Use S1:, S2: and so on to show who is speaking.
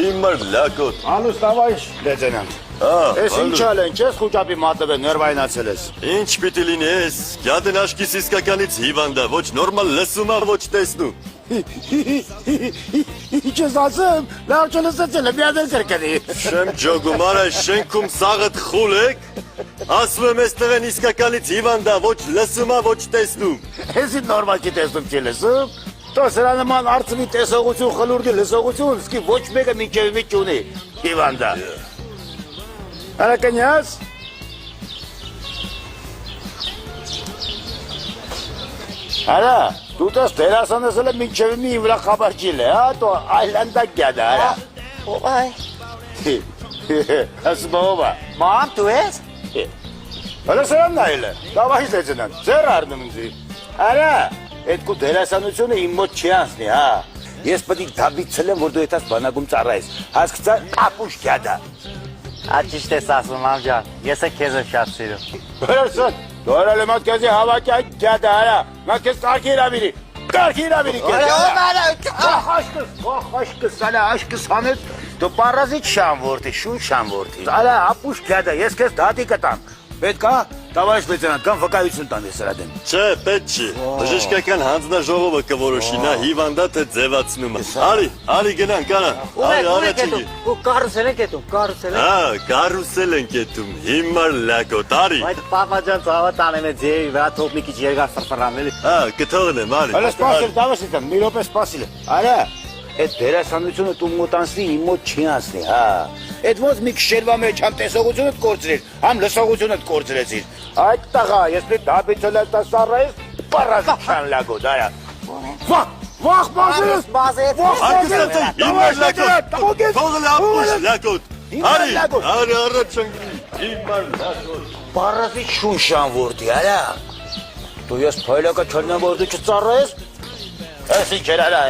S1: Հիմար լակոտ։
S2: Անուս տավայ լեյտենանտ։ Ես ինչ ալեն չես խուճապի մատը ներվայնացել ես։
S1: Ինչ պիտի լինի ես, գյադն աշկիս իսկականից հիվանդա, ոչ նորմալ լսումա, ոչ տեսնում։
S2: Ինչ ես ասեմ, լավ չլսեցել եմ, միադել կրկնի։
S1: Շեմ ջոգում արա շենքում սաղըտ խուլ եք, ասում եմ էստեղ են իսկականից հիվանդա, ոչ լսումա, ոչ տեսնում։
S2: Ես իտ նորմալ չի տեսնում չի լսում, տո սրա նման արծվի տեսողություն, խլուրդի լսողություն, սկի ոչ մեկը մինչև մի չունի, հիվանդա։ Արա կնյաս։ Արա, դու տես դերասանեսել է մինչև մի վրա խաբարջիլ է, տո այլանդակ գյադա, արա։
S3: Ով այ։
S2: Ասում ով է։
S3: Մամ, դու ես։
S2: Հələ սրան նայել է, դավայից լեծնան, ձեր արնում ինձի։ Արա, այդ կու դերասանությունը իմ մոտ չի անցնի, հա։ Ես պետք դաբիցել եմ, որ դու այդաս բանակում ծառայես, հասկցա ապուշ գյադա։
S3: Աջիշտ ես ասում, մամ ջան, ես է քեզ եմ շատ սիրում։
S2: Հրսոն, դու հրել եմ ատկազի հավակյա գյադա, արա, նա կեզ կարքի իրավիրի, աշկս, արա, աշկս հանես, դու պարազի չան որդի, շուն չան որդի։ Արա, ապուշ գյադա, ես կեզ դատի կտամ, պետք է տավայից լեյտենանտ կամ վկայություն տան ես սրա դեմ։
S1: Չէ, պետք չի, բժշկական հանձնաժողովը կորոշի, նա հիվանդա թե ձևացնում է։ Արի գնանք, արա, արի առաջինի։
S3: Ու կարուսել են կետում, կարուսել են։
S1: Հա, կարուսել են կետում, հիմար լակոտ, արի։
S3: Այդ պապա ջան ծավա տանեմ է ձեի վրա թող մի քիչ երկար ֆրֆրան էլի։
S1: Հա, կթողնեմ, արի։
S2: Հələ սպասել, դավաս իտեմ, մի րոպե սպասիլ է։ Արա, այդ դերասանությունը դու մոտ անցնի, իմ մոտ չի անցնի, հա։ Այդ ոնց մի քշերվա մեջ համ տեսողությունդ կորցրիր, համ լսողությունդ կորցրեցիր։ Այդ տղա, ես մի դաբիցել եմ տասարայից, պարազիչան լագոտ, արա։ Վախ, բազես,
S1: Արկսատ է, հիմար լակոտ, թողլ ապուշ լակոտ, արի, առաջնգի, հիմար լակոտ։
S2: պարազի շունշան որդի, արա։ Դու ես փայլակը չնեմ որ դու չծառայես, ես ինչ էր արա,